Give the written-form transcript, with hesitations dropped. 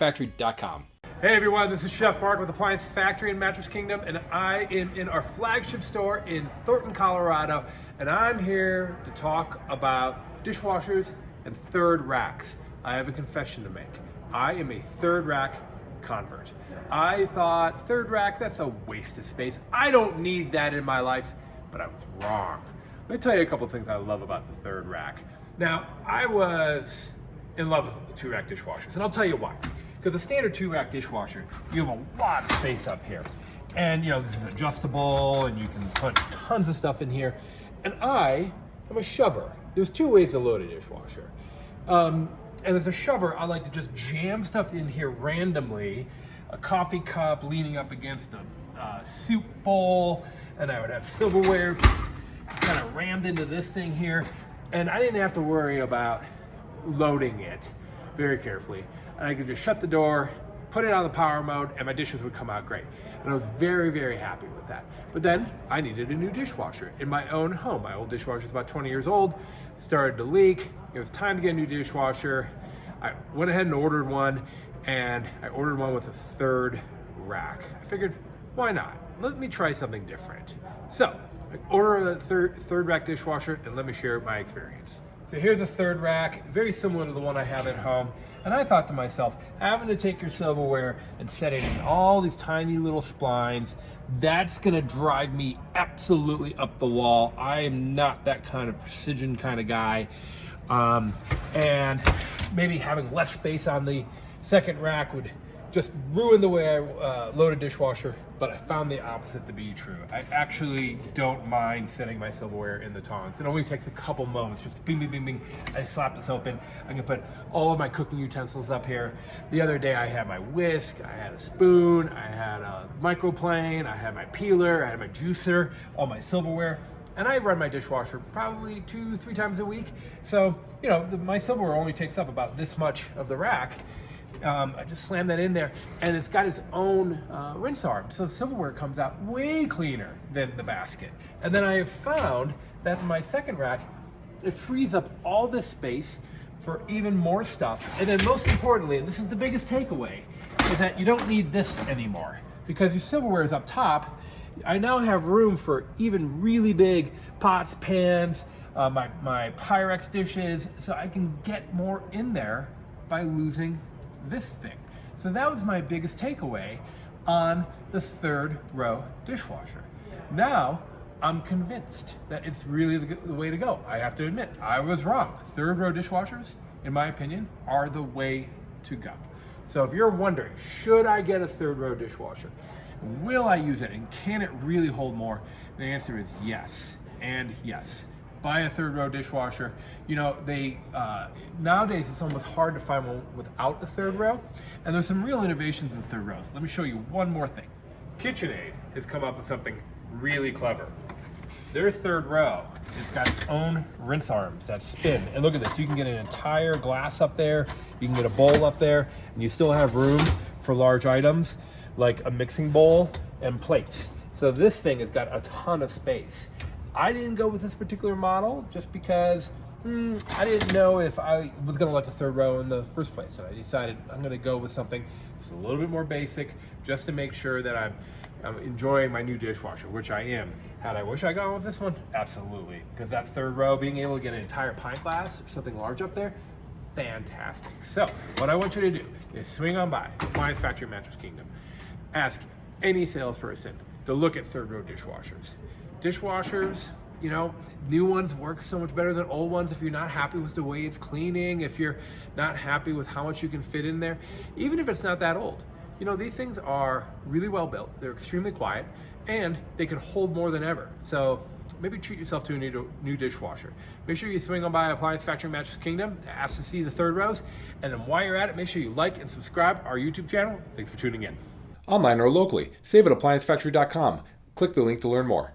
appliancefactory.com. Hey everyone, this is Chef Mark with Appliance Factory and Mattress Kingdom, and I am in our flagship store in Thornton, Colorado, and I'm here to talk about dishwashers and third racks. I have a confession to make. I am a third rack convert. I thought third rack, that's a waste of space. I don't need that in my life, but I was wrong. Let me tell you a couple of things I love about the third rack. Now, I was in love with the 2-rack dishwashers, and I'll tell you why. Because the standard 2-rack dishwasher, you have a lot of space up here. And this is adjustable, and you can put tons of stuff in here. And I am a shover. There's 2 ways to load a dishwasher. And as a shover, I like to just jam stuff in here randomly. A coffee cup leaning up against a soup bowl, and I would have silverware just kind of rammed into this thing here. And I didn't have to worry about loading it very carefully. And I could just shut the door, put it on the power mode, and my dishes would come out great. And I was very, very happy with that. But then I needed a new dishwasher in my own home. My old dishwasher is about 20 years old, started to leak. It was time to get a new dishwasher. I went ahead and ordered one, and I ordered one with a third rack. I figured, why not? Let me try something different. So I ordered a third rack dishwasher, and let me share my experience. So here's a third rack, very similar to the one I have at home. And I thought to myself, having to take your silverware and set it in all these tiny little splines, that's gonna drive me absolutely up the wall. I am not that kind of precision kind of guy. And maybe having less space on the second rack would just ruin the way I load a dishwasher, but I found the opposite to be true. I actually don't mind setting my silverware in the tongs. It only takes a couple moments, just bing, bing, bing, bing. I slap this open. I can put all of my cooking utensils up here. The other day I had my whisk, I had a spoon, I had a microplane, I had my peeler, I had my juicer, all my silverware. And I run my dishwasher probably 2-3 times a week. So, my silverware only takes up about this much of the rack. I just slam that in there, and it's got its own rinse arm, so the silverware comes out way cleaner than the basket. And then I have found that my second rack, it frees up all this space for even more stuff. And then most importantly, and this is the biggest takeaway, is that you don't need this anymore. Because your silverware is up top, I now have room for even really big pots, pans, my Pyrex dishes, so I can get more in there by losing this thing. So that was my biggest takeaway on the third row dishwasher. Now I'm convinced that it's really the way to go. I have to admit, I was wrong. Third row dishwashers, in my opinion, are the way to go. So if you're wondering, should I get a third row dishwasher? Will I use it, and can it really hold more? The answer is yes and yes. Buy a third row dishwasher. Nowadays it's almost hard to find one without the third row, and there's some real innovations in the third rows. Let me show you one more thing. KitchenAid has come up with something really clever. Their third row has got its own rinse arms that spin, and look at this. You can get an entire glass up there, you can get a bowl up there, and you still have room for large items like a mixing bowl and plates. So this thing has got a ton of space. I didn't go with this particular model just because I didn't know if I was gonna like a third row in the first place. And I decided I'm gonna go with something that's a little bit more basic, just to make sure that I'm enjoying my new dishwasher, which I am. Had I wish I gone with this one? Absolutely. Because that third row, being able to get an entire pint glass or something large up there, fantastic. So what I want you to do is swing on by Appliance Factory Mattress Kingdom. Ask any salesperson to look at third row dishwashers. Dishwashers, new ones work so much better than old ones if you're not happy with the way it's cleaning, if you're not happy with how much you can fit in there, even if it's not that old. These things are really well built, they're extremely quiet, and they can hold more than ever. So maybe treat yourself to a new dishwasher. Make sure you swing on by Appliance Factory Mattress Kingdom, ask to see the third rows, and then while you're at it, make sure you like and subscribe our YouTube channel. Thanks for tuning in. Online or locally, save at appliancefactory.com. Click the link to learn more.